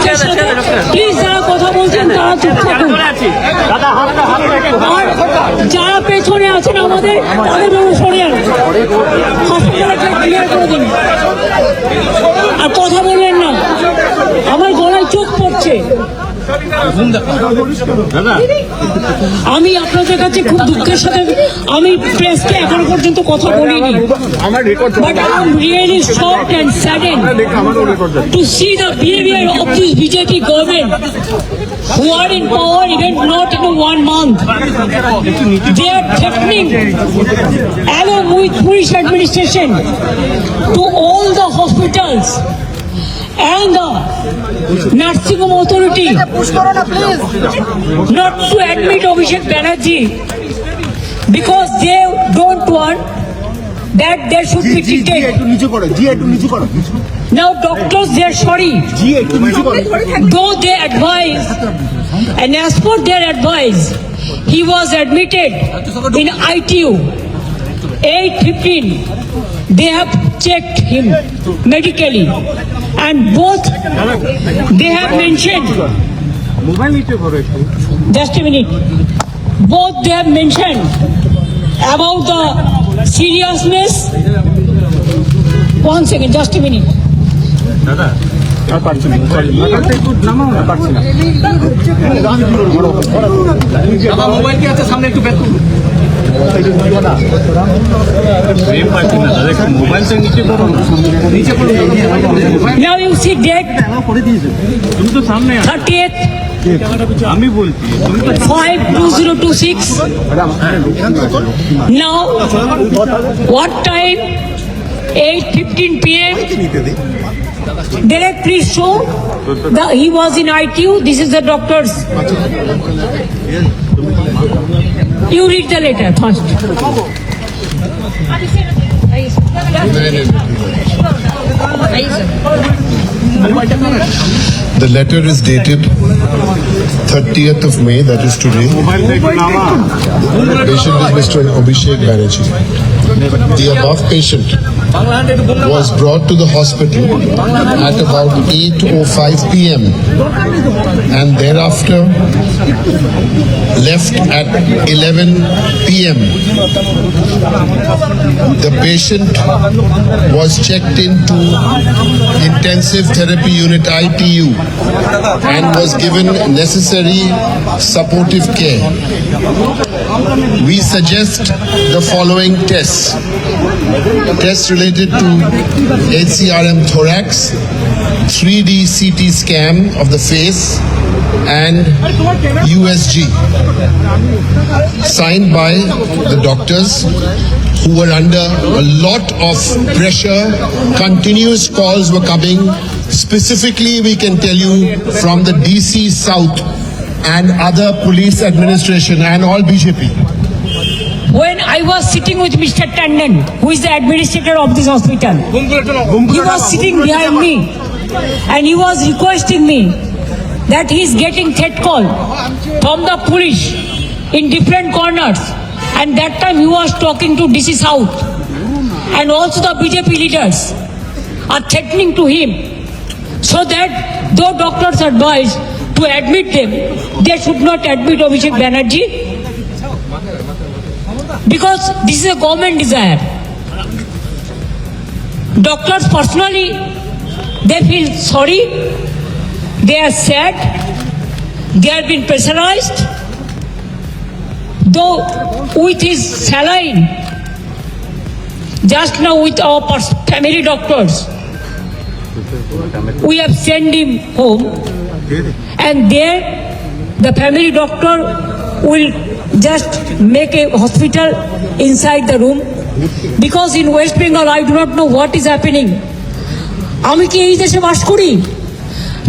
লোকের সাথে প্লিজ যারা কথা বলছেন তারা চুপ থাকুন। আর যারা পেছনে আছেন আমাদের তাদের জন্য সরে যান, হসপিটালটা ক্লিয়ার করে দিন। আর কথা বললেন না, আমার গলায় চোখ পড়ছে। আমি আপনাদের কাছে খুব দুঃখের সাথে আমি প্রেসকে এখনো পর্যন্ত কথা বলিনি, but I am really shocked and saddened to see the behavior of this BJP government who are in power even not in 1 month. They are threatening along with police administration to all the hospitals and the nursing home authority not to admit Abhishek Banerjee because they don't want that there should be treated. Now doctors, they are sorry, though they advise, and as per their advice, he was admitted in ITU 8:15. They have checked him medically, and both they have mentioned, just a minute, both they have mentioned about the seriousness. 1 second, just a minute. Mobile কি আছে সামনে একটু back করুন। Now you see date 30th আমি বলছি 5/2026. Now what time? 8:15 p.m. Direct, please show he was in ITU. This is the doctors. You read the letter first. The letter is dated 30th of May, that is today. Patient is Mr. Abhishek Banerjee. The above patient was brought to the hospital at about 8:05 p.m. and thereafter left at 11 p.m. The patient was checked into intensive therapy unit ITU and was given necessary supportive care. We suggest the following tests. Tests related to HCRM thorax, 3D CT scan of the face, and USG. Signed by the doctors who were under a lot of pressure. Continuous calls were coming. Specifically, we can tell you from the DC South and other police administration and all BJP. When I was sitting with Mr. Tandon, who is the administrator of this hospital, he was sitting behind me and he was requesting me that he is getting threat call from the police in different corners, and that time he was talking to DC South, and also the BJP leaders are threatening to him, so that though doctors advise to admit them, they should not admit Abhishek Banerjee because this is a government desire. Doctors personally, they feel sorry, they are sad, they have been pressurized, though with his saline, just now with our family doctors, we have sent him home, and there the family doctor will just make a hospital inside the room, because in West Bengal I do not know what is happening. আমি কি এই দেশে বাস করি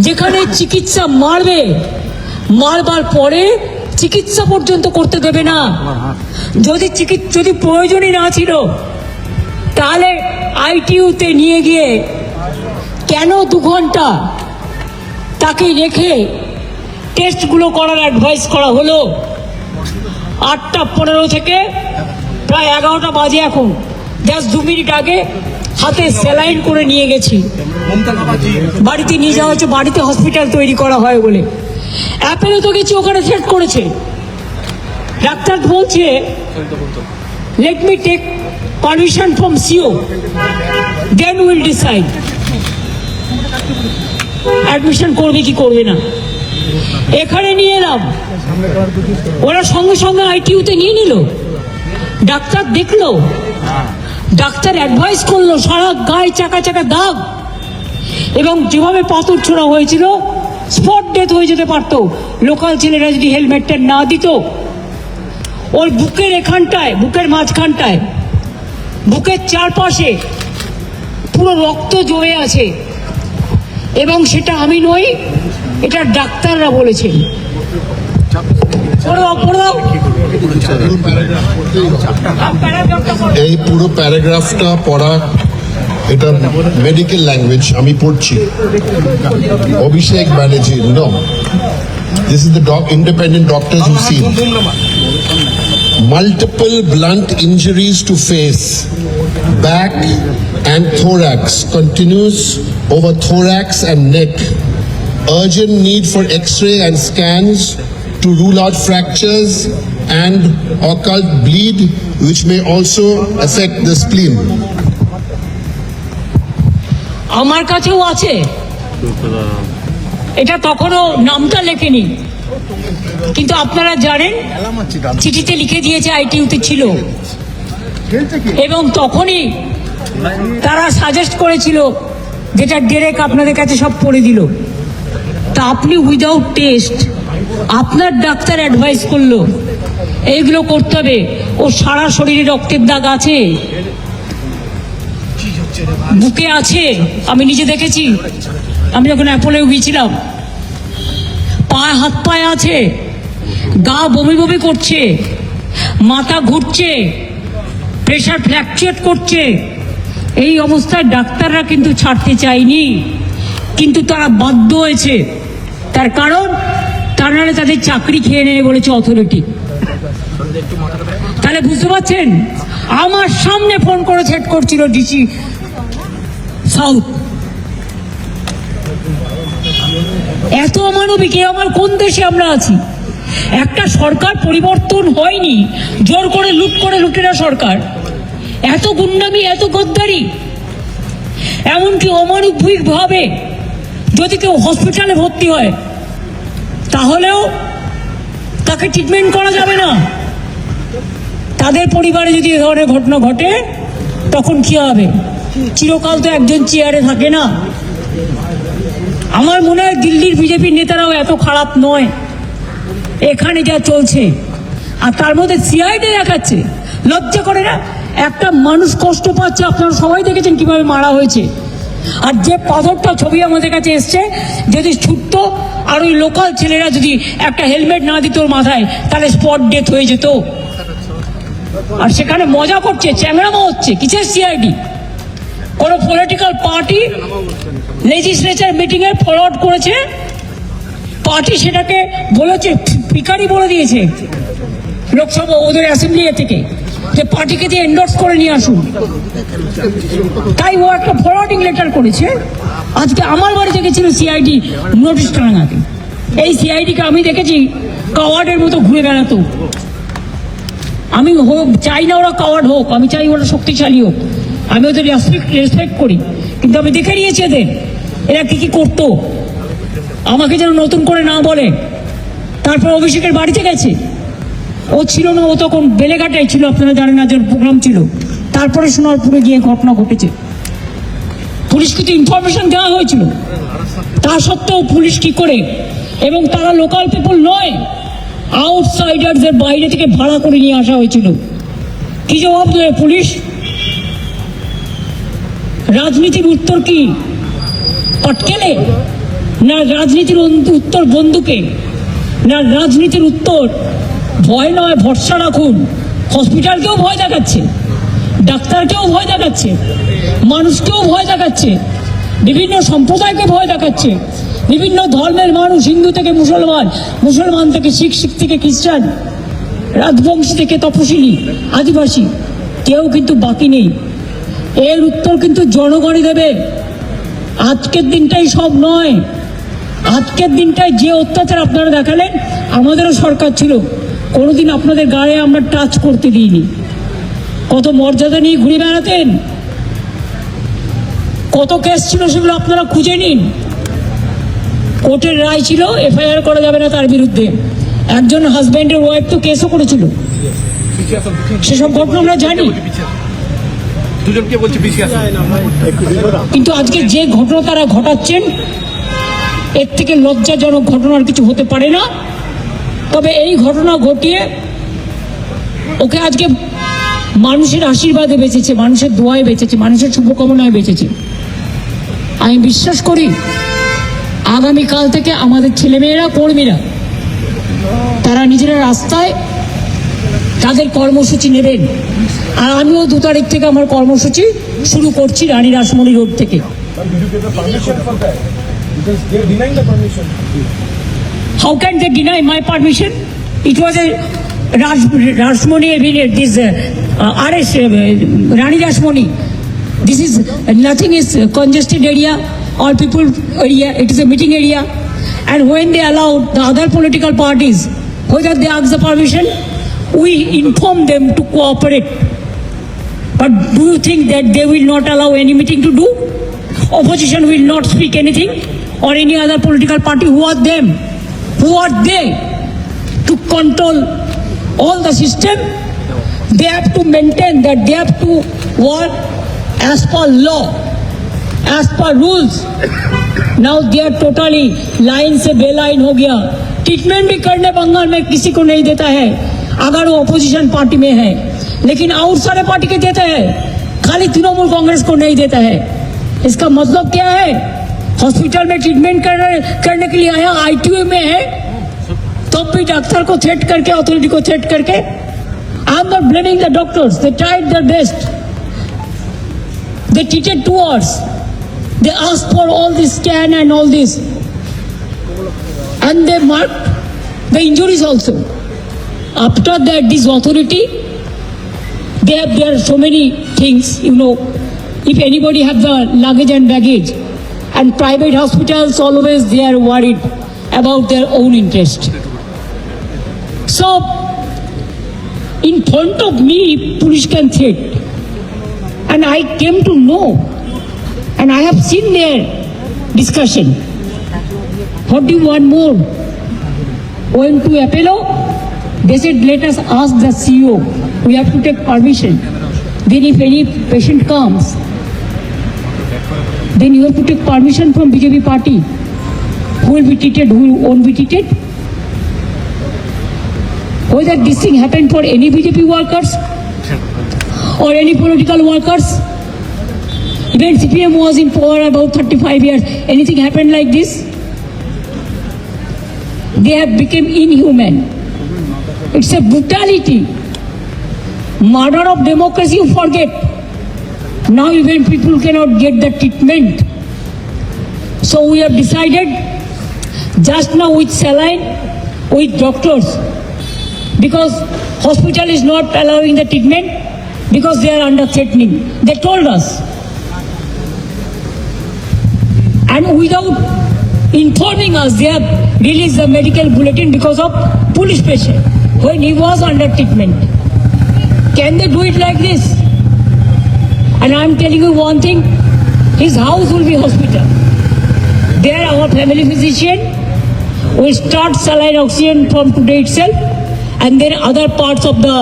যেখানে চিকিৎসা মারবার পরে চিকিৎসা পর্যন্ত করতে দেবে না? যদি প্রয়োজনই না ছিল তাহলে আইটিইউতে নিয়ে গিয়ে কেন 2 ঘন্টা তাকে রেখে টেস্টগুলো করার অ্যাডভাইস করা হলো? 8:15 থেকে প্রায় 11টা বাজে এখন, জাস্ট 2 মিনিট আগে হাতে স্যালাইন করে নিয়ে গেছি, বাড়িতে নিয়ে যাওয়া হচ্ছে, বাড়িতে হসপিটাল তৈরি করা হয় বলে। অ্যাপেলে তো গেছি, ওখানে থ্রেট করেছে। ডাক্তার বলছে let me take permission from CO, then will decide admission করবে কি করবে না। এখানে নিয়ে এলাম, ওরা সঙ্গে সঙ্গে আইটিইউতে নিয়ে নিল। ডাক্তার দেখলো, ডাক্তার অ্যাডভাইস করলো, সারা গায়ে চাকা চাকা দাগ, এবং যেভাবে পাথর ছোড়া হয়েছিল স্পট ডেথ হয়ে যেতে পারতো লোকাল ছেলেরা যদি হেলমেটটা না দিত। ওর বুকের এখানটায়, বুকের মাঝখানটায়, বুকের চারপাশে পুরো রক্ত জমে আছে, এবং সেটা আমি নই, এটা ডাক্তাররা বলেছেন। এই পুরো প্যারাগ্রাফটা পড়া, এটা মেডিকেল ল্যাঙ্গুয়েজ, আমি পড়ছি। Abhishek Banerjee, no, this is the independent doctors who've seen multiple blunt injuries to face, back and thorax, continuous over thorax and neck, urgent need for x-ray and scans to rule out fractures and occult bleed which may also affect the spleen. আমার কাছেও আছে, এটা তখনও নামটা লেখেনি, কিন্তু আপনারা জানেন চিঠিতে লিখে দিয়েছে আইটিইউতে ছিল, এবং তখনই তারা সাজেস্ট করেছিল, যেটা ডেরেক আপনাদের কাছে সব পড়ে দিল। তা আপনি উইদাউট টেস্ট, আপনার ডাক্তার অ্যাডভাইস করলো এইগুলো করতে হবে। ও সারা শরীরে রক্তের দাগ আছে, বুকে আছে, আমি নিজে দেখেছি, আমি যখন অ্যাপোলেও গিয়েছিলাম। পায়ে, হাত পায়ে আছে, গা বমি বমি করছে, মাথা ঘুরছে, প্রেশার ফ্ল্যাকচুয়েট করছে। এই অবস্থায় ডাক্তাররা কিন্তু ছাড়তে চায়নি, কিন্তু তারা বাধ্য হয়েছে। তার কারণ, তার নাহলে তাদের চাকরি খেয়ে নেবে বলেছে অথরিটি। তাহলে বুঝতে পারছেন, আমার সামনে ফোন করে সেট করছিল ডিসি সাউথ। এত অমানবিক, আমার কোন দেশে আমরা আছি? একটা সরকার পরিবর্তন হয়নি, জোর করে লুট করে লুটেরা সরকার। এত গুন্ডামি, এত গদ্দারি, এমনকি অমানবিক ভাবে যদি কেউ হসপিটালে ভর্তি হয় তাহলেও তাকে ট্রিটমেন্ট করা যাবে না। তাদের পরিবারে যদি এ ধরনের ঘটনা ঘটে তখন কি হবে? চিরকাল তো একজন চেয়ারে থাকে না। আমার মনে হয় দিল্লির বিজেপির নেতারাও এত খারাপ নয়, এখানে যা চলছে। আর তার মধ্যে সিআইডি দেখাচ্ছে, লজ্জা করে না? একটা মানুষ কষ্ট পাচ্ছে, আপনারা সবাই দেখেছেন কিভাবে মারা হয়েছে। আর যে পাথরটা ছবি আমাদের কাছে এসছে, যদি ছুটতো আর ওই লোকাল ছেলেরা যদি একটা হেলমেট না দিত ওর মাথায়, তাহলে স্পট ডেথ হয়ে যেত। আর সেখানে মজা করছে, চ্যাংড়ামো হচ্ছে। কিসের সিআইডি? কোন পলিটিক্যাল পার্টি লেজিসলেচার মিটিং এ ফরওয়ার্ড করেছে, পার্টি সেটাকে বলেছে, পিকারি বলে দিয়েছে লোকসভা, ওদের অ্যাসেম্বলি থেকে, যে পার্টিকে দিয়ে এন্ডোর্স করে নিয়ে আসুন। তাই ও একটা ফরওয়ার্ডিং লেটার করেছে। আজকে আমার বাড়িতে গেছিল সিআইডি নোটিশ টাঙাতে। এই সিআইডিকে আমি দেখেছি কাওয়ার্ডের মতো ঘুরে বেড়াতো। আমি চাই না ওরা কাওয়ার্ড হোক, আমি চাই ওরা শক্তিশালী হোক, আমি ওদের রেসপেক্ট করি। কিন্তু আমি দেখে নিয়েছি এরা কি কি করতো, আমাকে যেন নতুন করে না বলে। তারপর অভিষেকের বাড়িতে গেছে, ও ছিল না, ও তখন বেলেঘাটায় ছিল, আপনারা জানেন, আজ প্রোগ্রাম ছিল। তারপরে সোনারপুরে গিয়ে ঘটনা ঘটেছে। পুলিশকে তো ইনফরমেশন দেওয়া হয়েছিল, তা সত্ত্বেও পুলিশ কি করে, এবং তারা লোকাল পিপল নয়, আউটসাইডারদের বাইরে থেকে ভাড়া করে নিয়ে আসা হয়েছিল। কি জবাব দেবে পুলিশ? রাজনীতির উত্তর কি? পটকেলে? না রাজনীতির উত্তর বন্দুকে? না রাজনীতির উত্তর ভয় নয়, ভরসা রাখুন। হসপিটালকেও ভয় দেখাচ্ছে, ডাক্তারকেও ভয় দেখাচ্ছে, মানুষকেও ভয় দেখাচ্ছে, বিভিন্ন সম্প্রদায়কে ভয় দেখাচ্ছে, বিভিন্ন ধর্মের মানুষ, হিন্দু থেকে মুসলমান, মুসলমান থেকে শিখ, শিখ থেকে খ্রিস্টান, রাজবংশী থেকে তপশিলি, আদিবাসী, কেউ কিন্তু বাকি নেই। এর উত্তর কিন্তু জনগণই দেবে। আজকের দিনটাই সব নয়, আজকের দিনটায় যে অত্যাচার আপনারা দেখালেন, আমাদেরও সরকার ছিল, কোনোদিন আপনাদের গায়ে আমরা টাচ করতে দিইনি। কত মর্যাদা নিয়ে ঘুরে বেড়াতেন, কত কেস ছিল সেগুলো আপনারা খুঁজে নিন। কোর্টের রায় ছিল এফআইআর করা যাবে না তার বিরুদ্ধে, একজন হাজব্যান্ডের ওয়াইফ তো কেসও করেছিল, সেসব ঘটনা আমরা জানি। দুজনকে বলছি পিছিয়ে আসো। কিন্তু আজকে যে ঘটনা তারা ঘটাচ্ছেন, এর থেকে লজ্জাজনক ঘটনার কিছু হতে পারে না। তবে এই ঘটনা ঘটিয়ে ওকে আজকে মানুষের আশীর্বাদে বেঁচেছে, মানুষের দোয়ায় বেঁচেছে, মানুষের শুভকামনায় বেঁচেছে। আমি বিশ্বাস করি আগামীকাল থেকে আমাদের ছেলেমেয়েরা, কর্মীরা, তারা নিজেরা রাস্তায় তাদের কর্মসূচি নেবেন। আর আমিও 2 তারিখ থেকে আমার কর্মসূচি শুরু করছি রানী রাসমণি রোড থেকে। How can they deny my permission? It was a Rashmoni, this arrest, Rani Rashmoni. This is nothing is congested area or people area. It is a meeting area, and when they allowed the other political parties, whether they ask the permission, we inform them to cooperate. But do you think that they will not allow any meeting to do? Opposition will not speak anything, or any other political party. Who are them? Who are they to control all the system? They have to maintain that they have to work as per law, as per rules. Now they are totally line से बेलाइन हो गया। Treatment भी करने बंगाल में किसी को नहीं देता है अगर वो अपोजिशन पार्टी में है, लेकिन और सारे पार्टी के देते हैं, खाली तृणमूल कांग्रेस को नहीं देता है। इसका मतलब क्या है? हॉस्पिटल में ट्रीटमेंट करने के लिए आया, आईटीयू में है, तब भी डॉक्टर को थ्रेट करके, अथॉरिटी को थ्रेट करके। I am not blaming the doctors, they tried their best, they treated 2 hours, they asked for all this scan and all this, and they marked the injuries also. After that, this authority, there are so many things, you know, if anybody have the luggage and baggage, and private hospitals always they are worried about their own interest. So in front of me police can threat, and I came to know, and I have seen their discussion. What do you want more? Going to Apollo, they said let us ask the CEO, we have to take permission. Then if any patient comes, then you have to take permission from BJP party. Who will be treated, who won't be treated? Whether this thing happened for any BJP workers or any political workers. Even CPM was in power about 35 years. Anything happened like this? They have become inhuman. It's a brutality. Murder of democracy, you forget. Now even people cannot get the treatment. So we have decided just now with saline, with doctors, because hospital is not allowing the treatment because they are under threatening. They told us. And without informing us, they have released the medical bulletin because of police patient when he was under treatment. Can they do it like this? And I am telling you one thing, his house will be hospital. There our family physician will start saline oxygen from today itself, and then other parts of the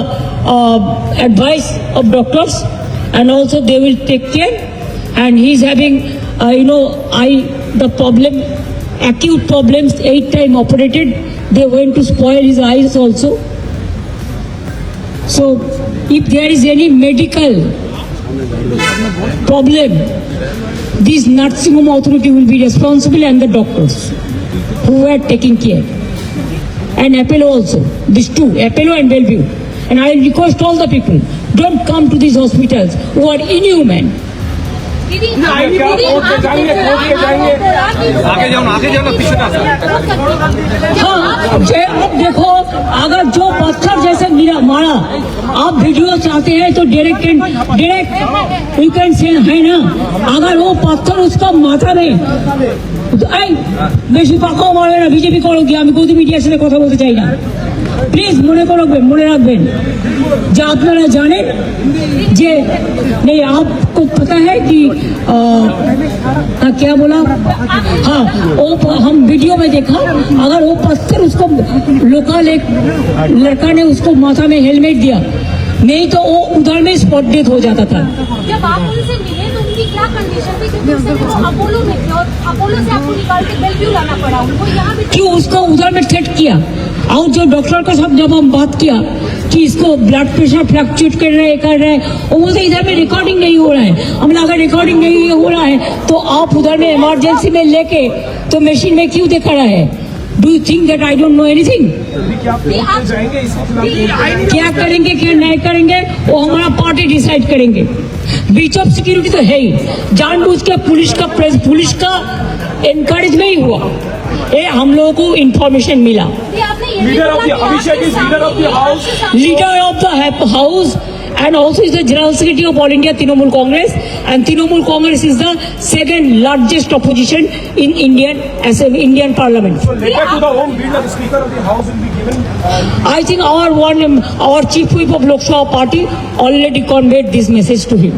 advice of doctors, and also they will take care. And he is having the problem, acute problems, 8 times operated. They went to spoil his eyes also. So if there is any medical problem, this nursing home authority will be responsible, and the doctors who are taking care. And Apollo also, these two, Apollo and Bellevue. And I request all the people, don't come to these hospitals who are inhuman. दीदी आगे जाओ ना पीछे ना हाँ अब देखो, अगर जो पत्थर जैसे मारा, आप वीडियो चाहते हैं तो डायरेक्ट यू कैन से है ना, अगर वो पत्थर उसका माथा में বেশি পাকাও মারবে না, বিজেপি করো কি, আমি গদি মিডিয়ার সাথে কথা বলতে চাই না, প্লিজ মনে রাখবেন যে আপনারা জানেন যে नहीं आपको पता है कि क्या बोला, हाँ वो हम वीडियो में देखा, अगर वो पत्थर उसको लोकल एक लड़का ने उसको माथा में हेलमेट दिया, नहीं तो वो उधर में स्पॉट डेथ हो जाता था। जब आप उनसे मिले तो उनकी क्या कंडीशन थी, क्योंकि उस समय वो अपोलो में थे और अपोलो से आपको निकाल के बेलव्यू लाना पड़ा उनको, यहाँ भी क्यों उसको उधर में थ्रेट किया, और जो डॉक्टर के साथ जब हम बात किया कि इसको ब्लड प्रेशर फ्लक्चुएट कर रहे हैं, वो बोलते इधर में रिकॉर्डिंग नहीं हो रहा है। हमने अगर रिकॉर्डिंग नहीं हो रहा है तो आप उधर में इमरजेंसी में लेके तो मशीन में क्यों दिखा रहा है? Do you think that I don't know anything? क्या करेंगे क्या नहीं करेंगे वो हमारा पार्टी डिसाइड करेंगे। ब्रीच ऑफ सिक्योरिटी तो है ही, जानबूझ के पुलिस का एनकरेज में ही हुआ, ये हम लोगों को इंफॉर्मेशन मिला। Leader of the Abhishek is leader of the house and also is the General Secretary of All India Trinamool Congress, and Trinamool Congress is the second largest opposition in Indian Parliament. So letter to the home bill of the Speaker of the House will be given. I think our Chief Whip of Lok Sabha Party already conveyed this message to him.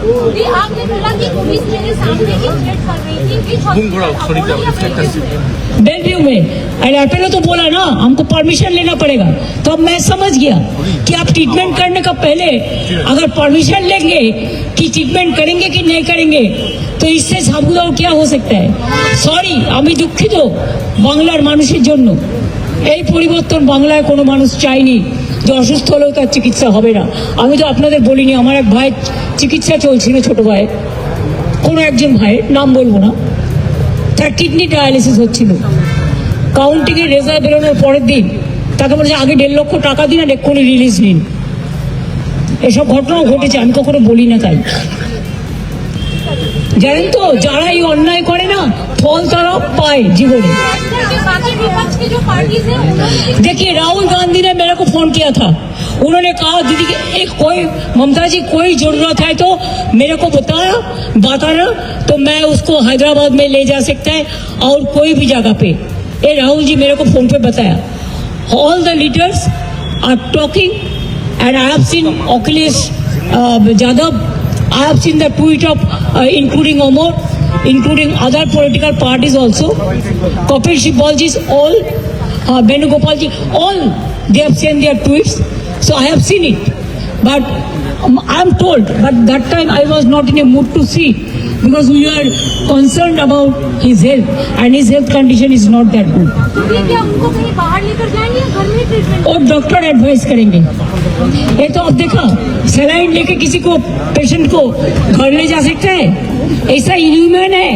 आपने बोला कि police मेरे सामने एक threat कर रही थी, which hospital, Apollo या बेलव्यू में? बेलव्यू में, अरे पहले तो बोला ना हमको परमिशन लेना पड़ेगा, तो अब मैं समझ गया कि आप ट्रीटमेंट करने का पहले अगर परमिशन लेंगे कि ट्रीटमेंट करेंगे कि नहीं करेंगे, तो इससे साबुदाव क्या हो सकता है। सॉरी, আমি দুঃখিত বাংলার মানুষের জন্য, এই পরিবর্তন বাংলায় কোনো মানুষ চায়নি যে অসুস্থ হলেও তার চিকিৎসা হবে না। আমি তো আপনাদের বলিনি, আমার এক ভাই চিকিৎসা চলছিল, ছোট ভাই, কোনো একজন ভাইয়ের নাম বলবো না, তার কিডনি ডায়ালিসিস হচ্ছিল, কাউন্টিংয়ের রেজাল্ট বেরোনোর পরের দিন তাকে বলেছে আগে 1.5 লক্ষ টাকা দিন আর এক্ষুনি রিলিজ নিন। এসব ঘটনাও ঘটেছে, আমি কখনো বলি না। তাই জানেন তো, যারা এই অন্যায় করে না ফল তারা পায় জীবনে। देखिए राहुल गांधी ने मेरे को फोन किया था, उन्होंने कहा दीदी कि कोई ममता जी कोई जरूरत है तो मेरे को बताना तो मैं उसको हैदराबाद में ले जा सकता है और कोई भी जगह पे। ये राहुल जी मेरे को फोन पे बताया। All the leaders are talking and I have seen Akhilesh Yadav, I have seen the tweet of including Omar, including other political parties also, Kapil Sibalji, all Venugopalji, all they have sent their tweets. So I have seen it, but I am told. But that time I was not in a mood to see because we were concerned about his health, and his health condition is not that good. क्या उनको कहीं बाहर लेकर जाएंगे या घर में treatment? और डॉक्टर एडवाइस करेंगे। ये तो अब देखा, सलाइन लेके किसी को पेशेंट को घर ले जा सकता है, ऐसा इनह्यूमन है।